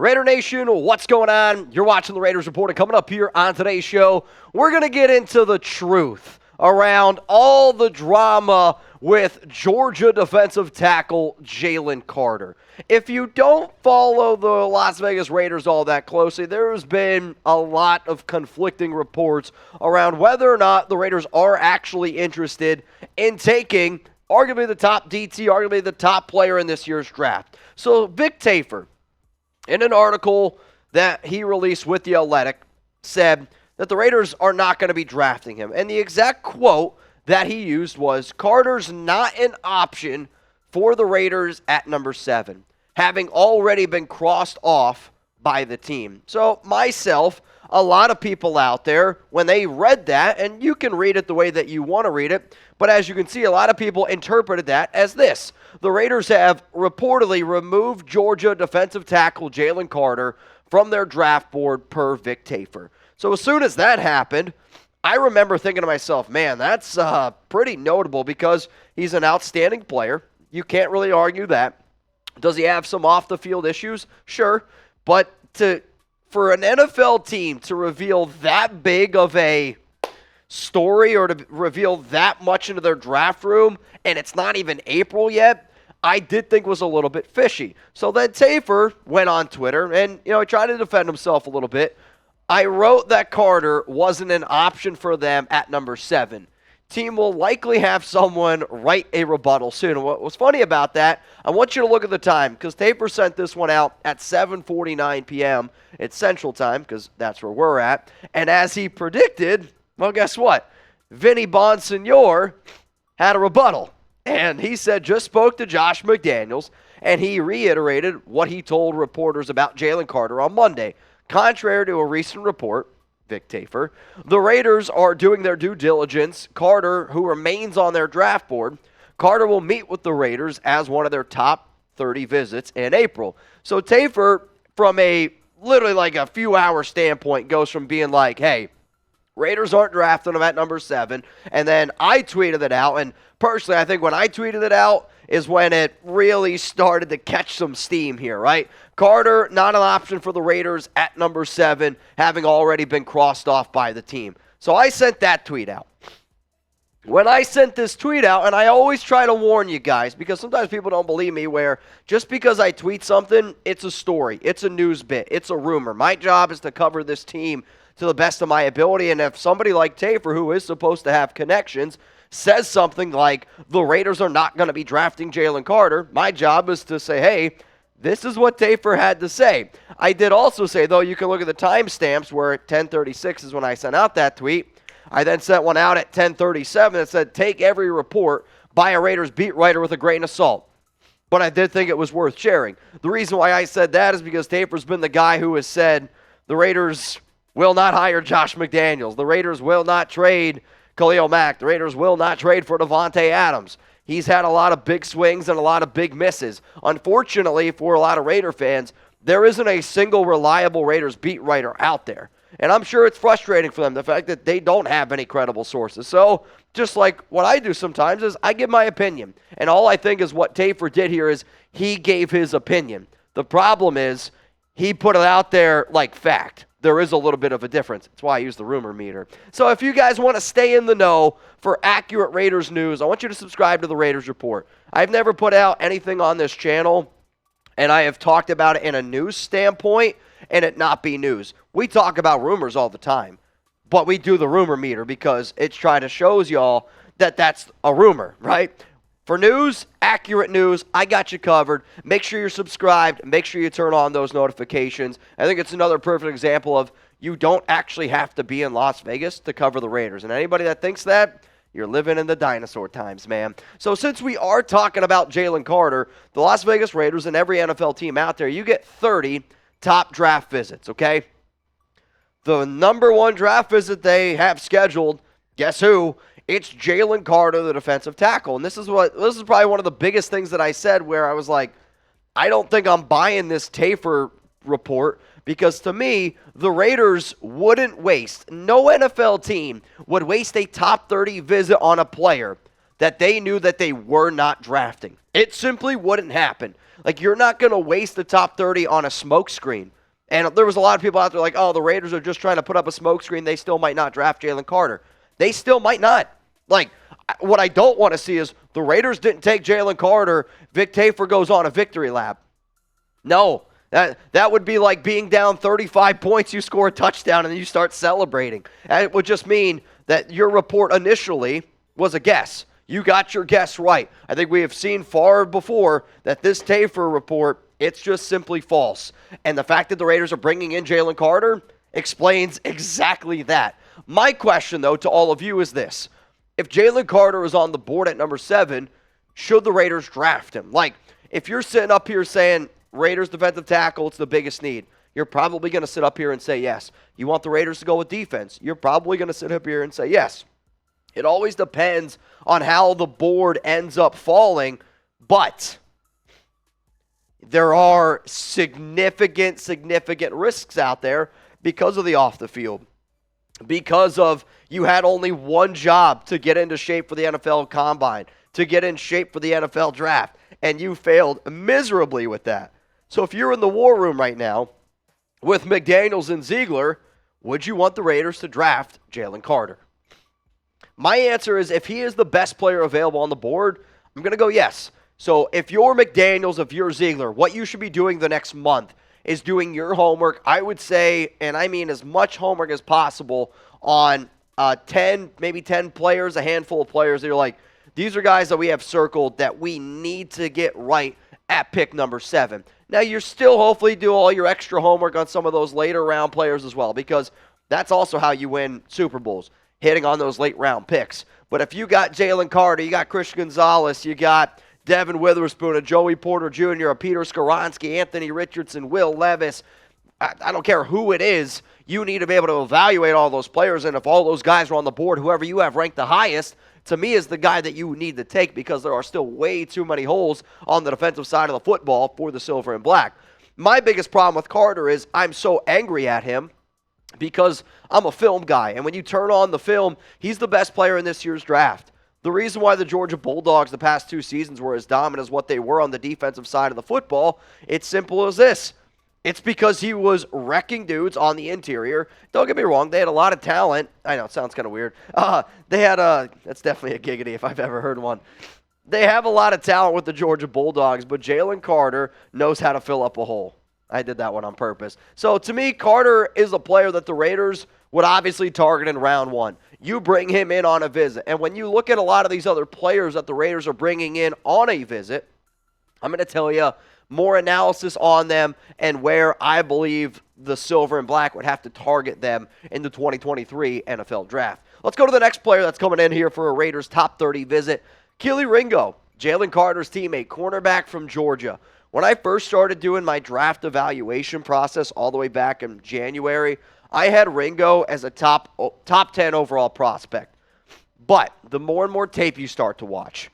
Raider Nation, what's going on? You're watching the Raiders Report, and coming up here on today's show, we're going to get into the truth around all the drama with Georgia defensive tackle Jalen Carter. If you don't follow the Las Vegas Raiders all that closely, there's been a lot of conflicting reports around whether or not the Raiders are actually interested in taking arguably the top DT, arguably the top player in this year's draft. So Vic Tafur, in an article that he released with The Athletic, said that the Raiders are not going to be drafting him. And the exact quote that he used was, "Carter's not an option for the Raiders at number 7, having already been crossed off by the team." So myself, a lot of people out there, when they read that, and you can read it the way that you want to read it, but as you can see, a lot of people interpreted that as this: the Raiders have reportedly removed Georgia defensive tackle Jalen Carter from their draft board per Vic Tafur. So as soon as that happened, I remember thinking to myself, man, that's pretty notable because he's an outstanding player. You can't really argue that. Does he have some off-the-field issues? Sure. But for an NFL team to reveal that big of a story or to reveal that much into their draft room, and it's not even April yet, I did think was a little bit fishy. So then Tafur went on Twitter and, he tried to defend himself a little bit. "I wrote that Carter wasn't an option for them at number 7. Team will likely have someone write a rebuttal soon." And what was funny about that, I want you to look at the time, because Tafur sent this one out at 7:49 p.m. It's Central Time, because that's where we're at. And as he predicted, well, guess what? Vinny Bonsignore had a rebuttal. And he said, just spoke to Josh McDaniels, and he reiterated what he told reporters about Jalen Carter on Monday. Contrary to a recent report, Vic Tafur, the Raiders are doing their due diligence. Carter, who remains on their draft board, Carter will meet with the Raiders as one of their top 30 visits in April. So Tafur, from a literally like a few hour standpoint, goes from being like, hey, Raiders aren't drafting him at number 7. And then I tweeted it out. And personally, I think when I tweeted it out is when it really started to catch some steam here, right? Carter, not an option for the Raiders at number 7, having already been crossed off by the team. So I sent that tweet out. When I sent this tweet out, and I always try to warn you guys, because sometimes people don't believe me, where just because I tweet something, it's a story, it's a news bit, it's a rumor. My job is to cover this team to the best of my ability, and if somebody like Tafur, who is supposed to have connections, says something like the Raiders are not going to be drafting Jalen Carter, my job is to say, hey, this is what Tafur had to say. I did also say, though, you can look at the timestamps where at 10:36 is when I sent out that tweet. I then sent one out at 10:37 that said, take every report by a Raiders beat writer with a grain of salt. But I did think it was worth sharing. The reason why I said that is because Tafur's been the guy who has said the Raiders will not hire Josh McDaniels. The Raiders will not trade Khalil Mack. The Raiders will not trade for Devontae Adams. He's had a lot of big swings and a lot of big misses. Unfortunately, for a lot of Raider fans, there isn't a single reliable Raiders beat writer out there. And I'm sure it's frustrating for them, the fact that they don't have any credible sources. So just like what I do sometimes is I give my opinion. And all I think is what Tafur did here is he gave his opinion. The problem is he put it out there like fact. There is a little bit of a difference. That's why I use the rumor meter. So if you guys want to stay in the know for accurate Raiders news, I want you to subscribe to the Raiders Report. I've never put out anything on this channel, and I have talked about it in a news standpoint and it not be news. We talk about rumors all the time, but we do the rumor meter because it's trying to show y'all that that's a rumor, right? For news, accurate news, I got you covered. Make sure you're subscribed. Make sure you turn on those notifications. I think it's another perfect example of you don't actually have to be in Las Vegas to cover the Raiders. And anybody that thinks that, you're living in the dinosaur times, man. So since we are talking about Jalen Carter, the Las Vegas Raiders and every NFL team out there, you get 30 top draft visits, okay? The number 1 draft visit they have scheduled, guess who? It's Jalen Carter, the defensive tackle. And this is probably one of the biggest things that I said, where I was like, I don't think I'm buying this Tafur report, because to me, the Raiders wouldn't waste, no NFL team would waste a top 30 visit on a player that they knew that they were not drafting. It simply wouldn't happen. Like, you're not going to waste the top 30 on a smokescreen. And there was a lot of people out there like, oh, the Raiders are just trying to put up a smokescreen. They still might not draft Jalen Carter. They still might not. Like, what I don't want to see is the Raiders didn't take Jalen Carter. Vic Tafur goes on a victory lap. No, that would be like being down 35 points, you score a touchdown, and then you start celebrating. And it would just mean that your report initially was a guess. You got your guess right. I think we have seen far before that this Tafur report, it's just simply false. And the fact that the Raiders are bringing in Jalen Carter explains exactly that. My question, though, to all of you is this. If Jalen Carter is on the board at number 7, should the Raiders draft him? Like, if you're sitting up here saying, Raiders defensive tackle, it's the biggest need, you're probably going to sit up here and say yes. You want the Raiders to go with defense, you're probably going to sit up here and say yes. It always depends on how the board ends up falling, but there are significant risks out there because of the off the field. Because of you had only one job to get into shape for the NFL Combine, to get in shape for the NFL Draft, and you failed miserably with that. So if you're in the war room right now with McDaniels and Ziegler, would you want the Raiders to draft Jalen Carter? My answer is if he is the best player available on the board, I'm going to go yes. So if you're McDaniels, if you're Ziegler, what you should be doing the next month is doing your homework, I would say, and I mean as much homework as possible on 10, maybe 10 players, a handful of players that you're like, these are guys that we have circled that we need to get right at pick number 7. Now, you're still hopefully do all your extra homework on some of those later round players as well, because that's also how you win Super Bowls, hitting on those late round picks. But if you got Jalen Carter, you got Christian Gonzalez, you got Devin Witherspoon, a Joey Porter Jr., a Peter Skoronski, Anthony Richardson, Will Levis, I don't care who it is, you need to be able to evaluate all those players, and if all those guys are on the board, whoever you have ranked the highest, to me is the guy that you need to take, because there are still way too many holes on the defensive side of the football for the silver and black. My biggest problem with Carter is I'm so angry at him because I'm a film guy, and when you turn on the film, he's the best player in this year's draft. The reason why the Georgia Bulldogs the past 2 seasons were as dominant as what they were on the defensive side of the football, it's simple as this. It's because he was wrecking dudes on the interior. Don't get me wrong, they had a lot of talent. I know, it sounds kind of weird. That's definitely a giggity if I've ever heard one. They have a lot of talent with the Georgia Bulldogs, but Jalen Carter knows how to fill up a hole. I did that one on purpose. So to me, Carter is a player that the Raiders would obviously target in round 1. You bring him in on a visit. And when you look at a lot of these other players that the Raiders are bringing in on a visit, I'm going to tell you more analysis on them and where I believe the silver and black would have to target them in the 2023 NFL Draft. Let's go to the next player that's coming in here for a Raiders top 30 visit. Kelee Ringo, Jalen Carter's teammate, cornerback from Georgia. When I first started doing my draft evaluation process all the way back in January, I had Ringo as a top 10 overall prospect. But the more and more tape you start to watch,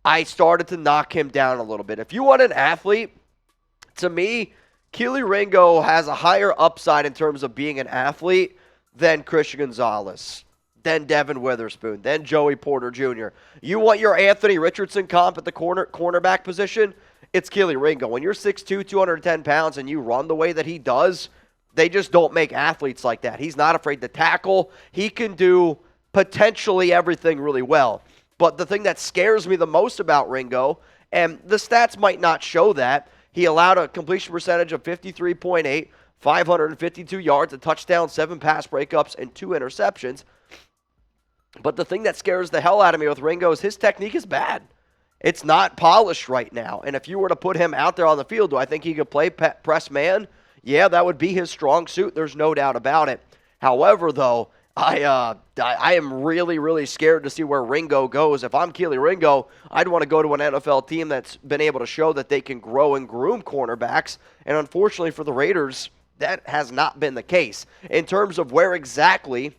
I started to knock him down a little bit. If you want an athlete, to me, Kelee Ringo has a higher upside in terms of being an athlete than Christian Gonzalez, than Devin Witherspoon, than Joey Porter Jr. You want your Anthony Richardson comp at the cornerback position? It's Kelee Ringo. When you're 6'2", 210 pounds, and you run the way that he does, they just don't make athletes like that. He's not afraid to tackle. He can do potentially everything really well. But the thing that scares me the most about Ringo, and the stats might not show that, he allowed a completion percentage of 53.8, 552 yards, a touchdown, 7 pass breakups, and 2 interceptions. But the thing that scares the hell out of me with Ringo is his technique is bad. It's not polished right now. And if you were to put him out there on the field, do I think he could play press man? Yeah, that would be his strong suit. There's no doubt about it. However, though, I am really, really scared to see where Ringo goes. If I'm Kelee Ringo, I'd want to go to an NFL team that's been able to show that they can grow and groom cornerbacks. And unfortunately for the Raiders, that has not been the case. In terms of where exactly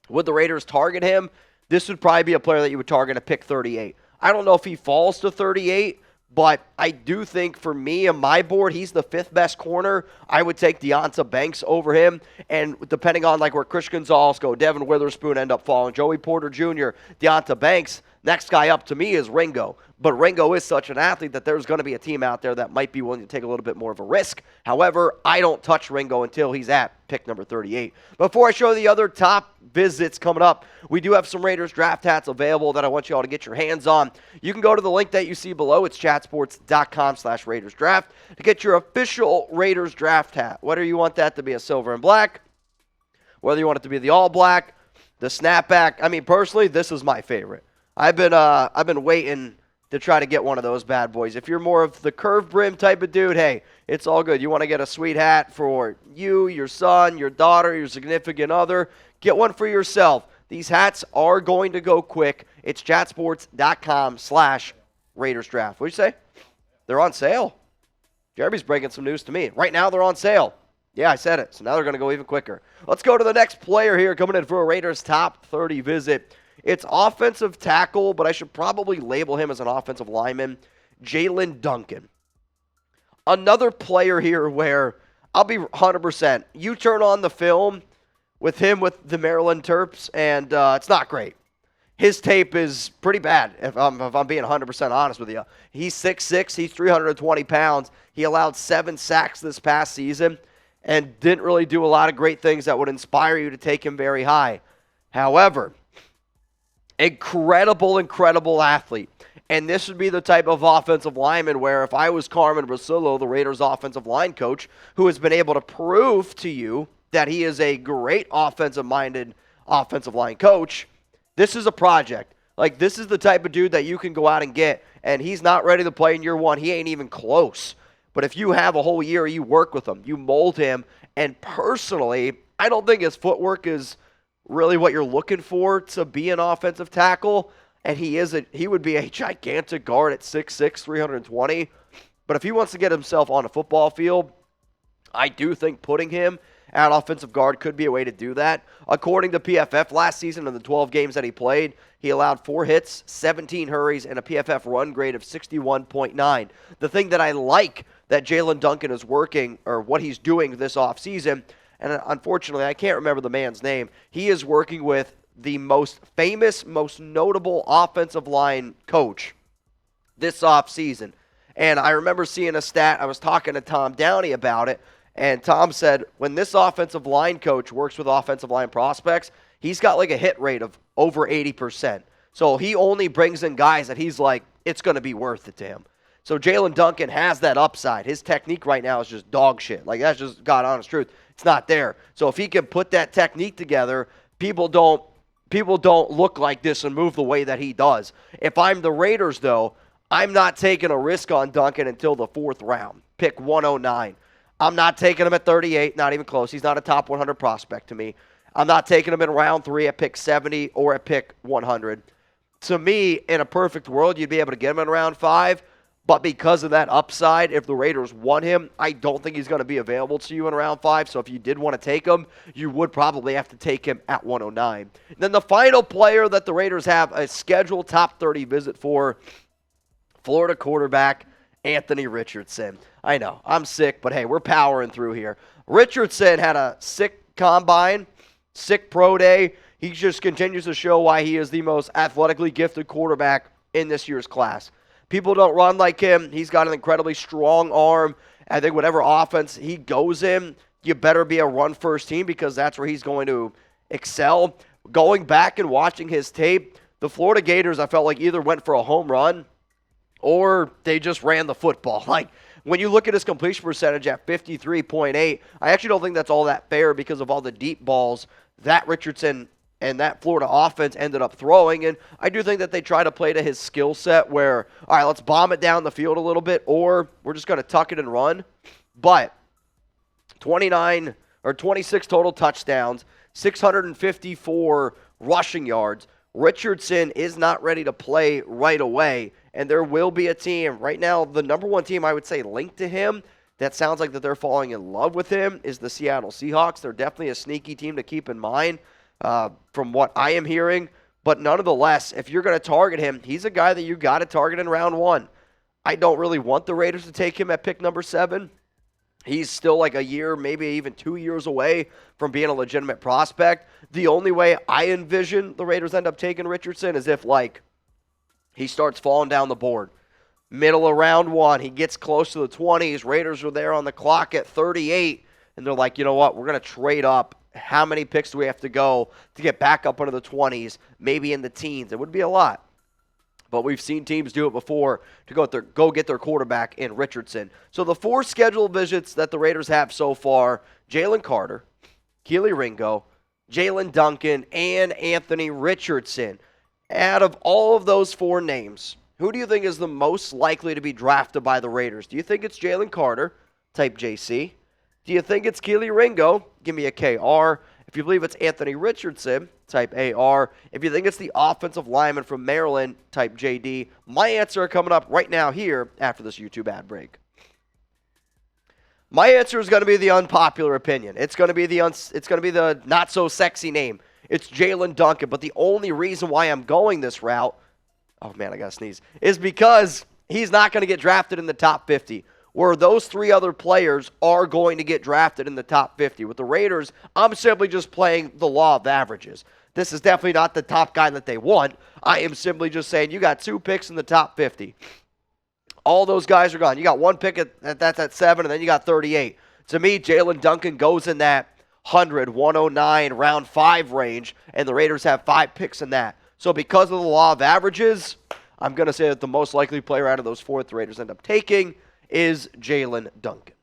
would the Raiders target him, this would probably be a player that you would target at pick 38. I don't know if he falls to 38, but I do think for me and my board, he's the 5th best corner. I would take Deonta Banks over him. And depending on like where Christian Gonzalez go, Devin Witherspoon end up falling, Joey Porter Jr., Deonta Banks, Next guy up to me is Ringo. But Ringo is such an athlete that there's going to be a team out there that might be willing to take a little bit more of a risk. However, I don't touch Ringo until he's at pick number 38. Before I show the other top visits coming up, we do have some Raiders draft hats available that I want you all to get your hands on. You can go to the link that you see below. It's chatsports.com/Raiders draft to get your official Raiders draft hat. Whether you want that to be a silver and black, whether you want it to be the all black, the snapback. I mean, personally, this is my favorite. I've been waiting to try to get one of those bad boys. If you're more of the curved brim type of dude, hey, it's all good. You want to get a sweet hat for you, your son, your daughter, your significant other, get one for yourself. These hats are going to go quick. It's chatsports.com/Raiders draft. What'd you say? They're on sale. Jeremy's breaking some news to me. Right now they're on sale. Yeah, I said it. So now they're going to go even quicker. Let's go to the next player here coming in for a Raiders top 30 visit. It's offensive tackle, but I should probably label him as an offensive lineman, Jaelyn Duncan. Another player here where I'll be 100%. You turn on the film with him with the Maryland Terps, and it's not great. His tape is pretty bad, if I'm being 100% honest with you. He's 6'6", he's 320 pounds. He allowed 7 sacks this past season and didn't really do a lot of great things that would inspire you to take him very high. However, incredible athlete. And this would be the type of offensive lineman where if I was Carmen Brasillo, the Raiders offensive line coach, who has been able to prove to you that he is a great offensive-minded offensive line coach, this is a project. Like, this is the type of dude that you can go out and get, and he's not ready to play in year one. He ain't even close. But if you have a whole year, you work with him, you mold him, and personally, I don't think his footwork is really what you're looking for to be an offensive tackle, and he would be a gigantic guard at 6'6", 320. But if he wants to get himself on a football field, I do think putting him at offensive guard could be a way to do that. According to PFF, last season in the 12 games that he played, he allowed 4 hits, 17 hurries, and a PFF run grade of 61.9. The thing that I like that Jaelyn Duncan is working, or what he's doing this offseason, and unfortunately, I can't remember the man's name. He is working with the most famous, most notable offensive line coach this offseason. And I remember seeing a stat. I was talking to Tom Downey about it, and Tom said when this offensive line coach works with offensive line prospects, he's got like a hit rate of over 80%. So he only brings in guys that he's like, it's going to be worth it to him. So Jaelyn Duncan has that upside. His technique right now is just dog shit. Like, that's just God honest truth. It's not there. So if he can put that technique together, people don't look like this and move the way that he does. If I'm the Raiders, though, I'm not taking a risk on Duncan until the 4th round, pick 109. I'm not taking him at 38, not even close. He's not a top 100 prospect to me. I'm not taking him in round 3 at pick 70 or at pick 100. To me, in a perfect world, you'd be able to get him in round 5. But because of that upside, if the Raiders want him, I don't think he's going to be available to you in round 5. So if you did want to take him, you would probably have to take him at 109. And then the final player that the Raiders have a scheduled top 30 visit for, Florida quarterback Anthony Richardson. I know, I'm sick, but hey, we're powering through here. Richardson had a sick combine, sick pro day. He just continues to show why he is the most athletically gifted quarterback in this year's class. People don't run like him. He's got an incredibly strong arm. I think whatever offense he goes in, you better be a run-first team because that's where he's going to excel. Going back and watching his tape, the Florida Gators, I felt like either went for a home run or they just ran the football. Like, when you look at his completion percentage at 53.8, I actually don't think that's all that fair because of all the deep balls that Richardson and that Florida offense ended up throwing. And I do think that they try to play to his skill set where, all right, let's bomb it down the field a little bit, or we're just going to tuck it and run. But 26 total touchdowns, 654 rushing yards. Richardson is not ready to play right away, and there will be a team. Right now, the number one team I would say linked to him that sounds like that they're falling in love with him is the Seattle Seahawks. They're definitely a sneaky team to keep in mind. From what I am hearing. But nonetheless, if you're going to target him, he's a guy that you got to target in round 1. I don't really want the Raiders to take him at pick number 7. He's still like a year, maybe even 2 years away from being a legitimate prospect. The only way I envision the Raiders end up taking Richardson is if, like, He starts falling down the board. Middle of round 1, he gets close to the 20s. Raiders are there on the clock at 38, and they're like, you know what, we're going to trade up. How many picks do we have to go to get back up into the 20s, maybe in the teens? It would be a lot. But we've seen teams do it before to go get their quarterback in Richardson. So the 4 scheduled visits that the Raiders have so far, Jalen Carter, Kelee Ringo, Jaelyn Duncan, and Anthony Richardson. Out of all of those 4 names, who do you think is the most likely to be drafted by the Raiders? Do you think it's Jalen Carter, type JC? Do you think it's Kelee Ringo? Give me a KR. If you believe it's Anthony Richardson, type AR. If you think it's the offensive lineman from Maryland, type JD. My answer coming up right now here after this YouTube ad break. My answer is going to be the unpopular opinion. It's going to be the not so sexy name. It's Jaelyn Duncan. But the only reason why I'm going this route, oh man, I got to sneeze, is because he's not going to get drafted in the top 50. Where those 3 other players are going to get drafted in the top 50. With the Raiders, I'm simply just playing the law of averages. This is definitely not the top guy that they want. I am simply just saying you got 2 picks in the top 50. All those guys are gone. You got 1 pick that's at 7, and then you got 38. To me, Jaelyn Duncan goes in that 100, 109, round 5 range, and the Raiders have 5 picks in that. So because of the law of averages, I'm going to say that the most likely player out of those 4 that the Raiders end up taking is Jaelyn Duncan.